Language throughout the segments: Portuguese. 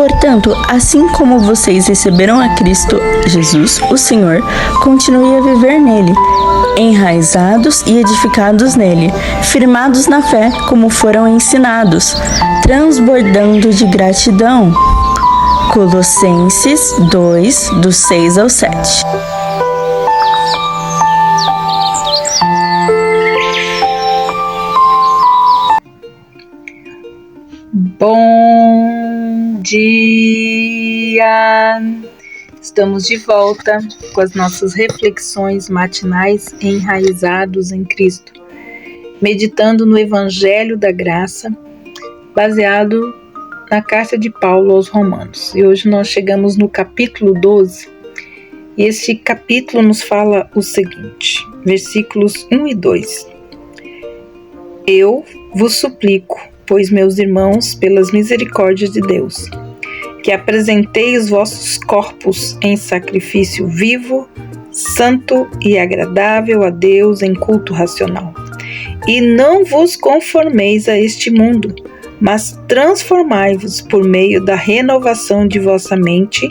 Portanto, assim como vocês receberam a Cristo Jesus, o Senhor, continue a viver nele, enraizados e edificados nele, firmados na fé como foram ensinados, transbordando de gratidão. Colossenses 2, do 6 ao 7. Bom dia! Estamos de volta com as nossas reflexões matinais enraizados em Cristo, meditando no Evangelho da Graça, baseado na carta de Paulo aos Romanos. E hoje nós chegamos no capítulo 12, e este capítulo nos fala o seguinte, versículos 1 e 2. Eu vos suplico, pois, meus irmãos, pelas misericórdias de Deus, que apresentei os vossos corpos em sacrifício vivo, santo e agradável a Deus em culto racional. E não vos conformeis a este mundo, mas transformai-vos por meio da renovação de vossa mente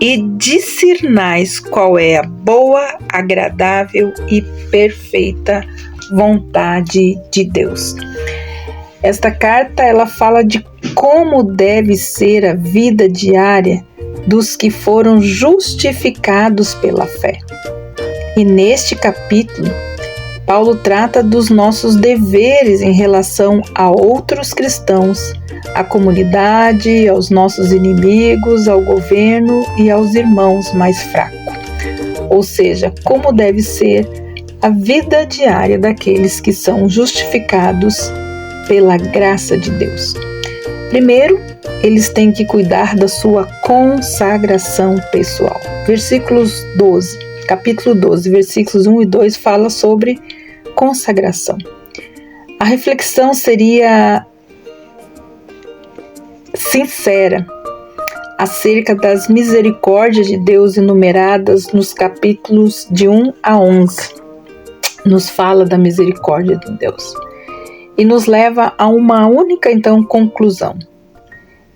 e discernais qual é a boa, agradável e perfeita vontade de Deus. Esta carta ela fala de como deve ser a vida diária dos que foram justificados pela fé. E neste capítulo, Paulo trata dos nossos deveres em relação a outros cristãos, à comunidade, aos nossos inimigos, ao governo e aos irmãos mais fracos. Ou seja, como deve ser a vida diária daqueles que são justificados pela graça de Deus. Primeiro, eles têm que cuidar da sua consagração pessoal. Capítulo 12, versículos 1 e 2 fala sobre consagração. A reflexão seria sincera acerca das misericórdias de Deus enumeradas nos capítulos de 1 a 11. Nos fala da misericórdia de Deus. E nos leva a uma única, então, conclusão.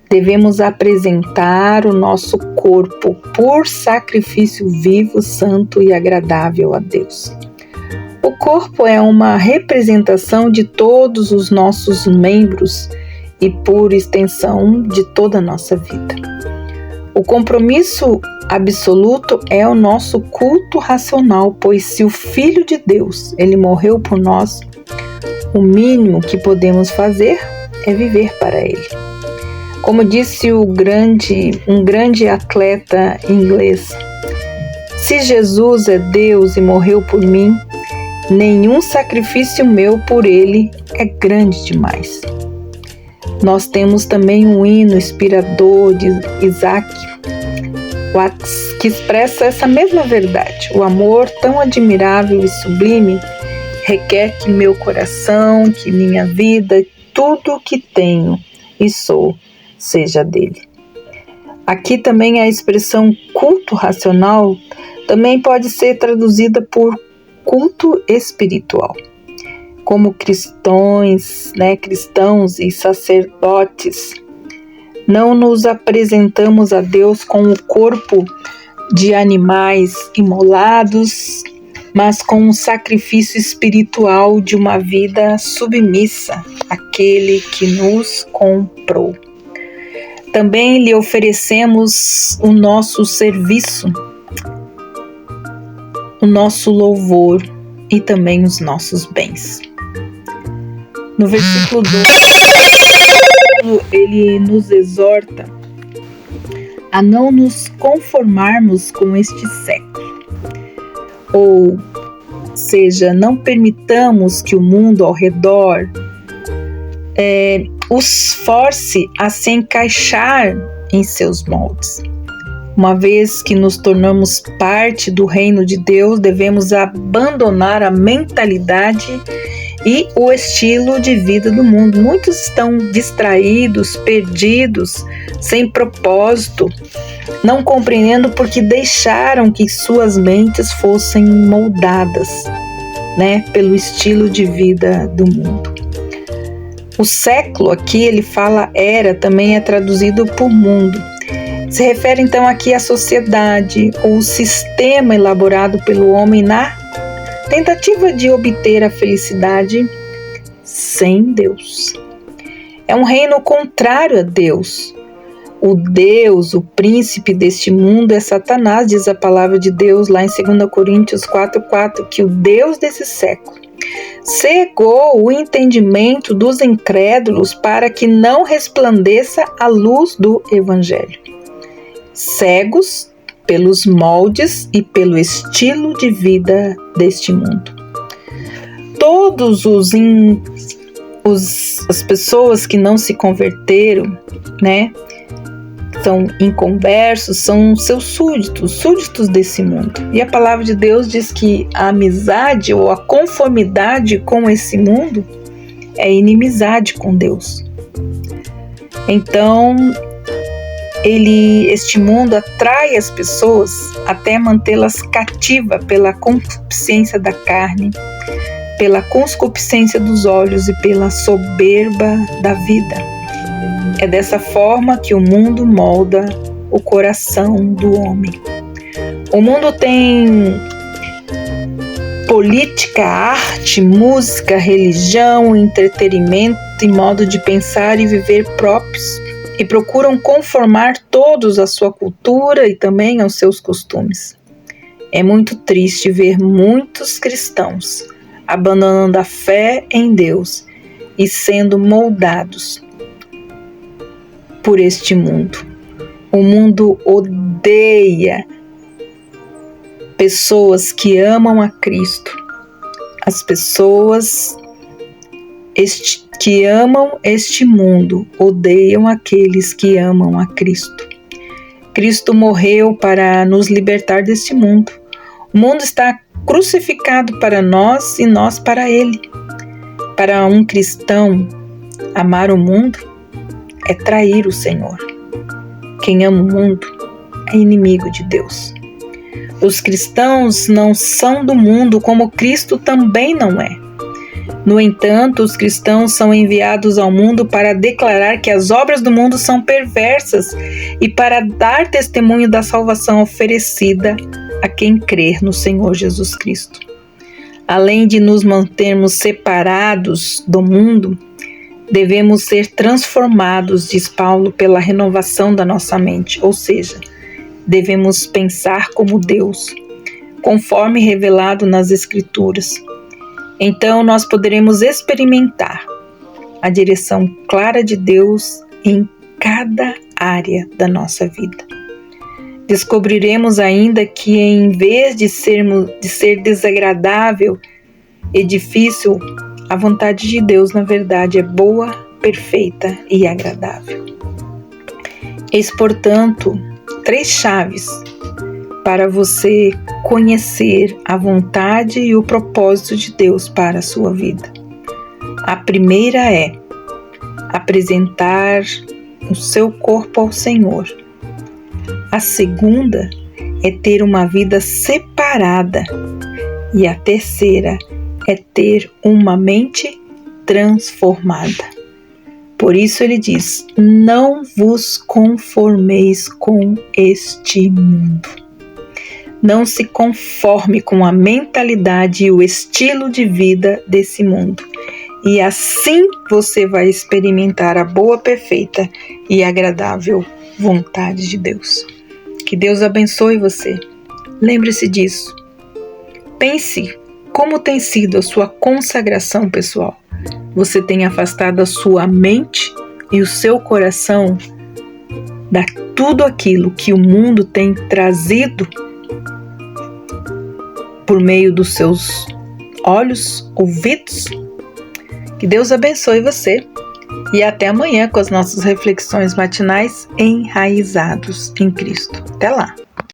Devemos apresentar o nosso corpo por sacrifício vivo, santo e agradável a Deus. O corpo é uma representação de todos os nossos membros e, por extensão, de toda a nossa vida. O compromisso absoluto é o nosso culto racional, pois se o Filho de Deus, ele morreu por nós, o mínimo que podemos fazer é viver para Ele. Como disse um grande atleta inglês, se Jesus é Deus e morreu por mim, nenhum sacrifício meu por Ele é grande demais. Nós temos também um hino inspirador de Isaac Watts, que expressa essa mesma verdade. O amor tão admirável e sublime requer que meu coração, que minha vida, tudo o que tenho e sou, seja dele. Aqui também a expressão culto racional também pode ser traduzida por culto espiritual. Como cristãos e sacerdotes, não nos apresentamos a Deus com o corpo de animais imolados, mas com um sacrifício espiritual de uma vida submissa àquele que nos comprou. Também lhe oferecemos o nosso serviço, o nosso louvor e também os nossos bens. No versículo 2, ele nos exorta a não nos conformarmos com este século. Ou seja, não permitamos que o mundo ao redor os force a se encaixar em seus moldes. Uma vez que nos tornamos parte do reino de Deus, devemos abandonar a mentalidade e o estilo de vida do mundo. Muitos estão distraídos, perdidos, sem propósito, não compreendendo porque deixaram que suas mentes fossem moldadas, pelo estilo de vida do mundo. O século aqui ele fala era, também é traduzido por mundo. Se refere então aqui à sociedade ou o sistema elaborado pelo homem na tentativa de obter a felicidade sem Deus. É um reino contrário a Deus. O Deus, o príncipe deste mundo é Satanás, diz a palavra de Deus lá em 2 Coríntios 4,4, que o Deus desse século cegou o entendimento dos incrédulos para que não resplandeça a luz do Evangelho. Cegos pelos moldes e pelo estilo de vida deste mundo. Todos as pessoas que não se converteram, né, são inconversos, são seus súditos desse mundo. E a palavra de Deus diz que a amizade ou a conformidade com esse mundo é inimizade com Deus. Então, este mundo atrai as pessoas até mantê-las cativas pela concupiscência da carne, pela concupiscência dos olhos e pela soberba da vida. É dessa forma que o mundo molda o coração do homem. O mundo tem política, arte, música, religião, entretenimento e modo de pensar e viver próprios, e procuram conformar todos à sua cultura e também aos seus costumes. É muito triste ver muitos cristãos abandonando a fé em Deus e sendo moldados por este mundo. O mundo odeia pessoas que amam a Cristo. As pessoas que amam este mundo odeiam aqueles que amam a Cristo. Cristo morreu para nos libertar deste mundo. O mundo está crucificado para nós e nós para ele. Para um cristão, amar o mundo é trair o Senhor. Quem ama o mundo é inimigo de Deus. Os cristãos não são do mundo, como Cristo também não é. No entanto, os cristãos são enviados ao mundo para declarar que as obras do mundo são perversas e para dar testemunho da salvação oferecida a quem crer no Senhor Jesus Cristo. Além de nos mantermos separados do mundo, devemos ser transformados, diz Paulo, pela renovação da nossa mente, ou seja, devemos pensar como Deus, conforme revelado nas Escrituras. Então nós poderemos experimentar a direção clara de Deus em cada área da nossa vida. Descobriremos ainda que, em vez de ser desagradável e difícil, a vontade de Deus, na verdade, é boa, perfeita e agradável. Eis, portanto, 3 chaves para você conhecer a vontade e o propósito de Deus para a sua vida. A primeira é apresentar o seu corpo ao Senhor. A segunda é ter uma vida separada. E a terceira é ter uma mente transformada. Por isso ele diz: não vos conformeis com este mundo. Não se conforme com a mentalidade e o estilo de vida desse mundo. E assim você vai experimentar a boa, perfeita e agradável vontade de Deus. Que Deus abençoe você. Lembre-se disso. Pense como tem sido a sua consagração pessoal. Você tem afastado a sua mente e o seu coração de tudo aquilo que o mundo tem trazido por meio dos seus olhos, ouvidos? Que Deus abençoe você e até amanhã com as nossas reflexões matinais enraizados em Cristo. Até lá!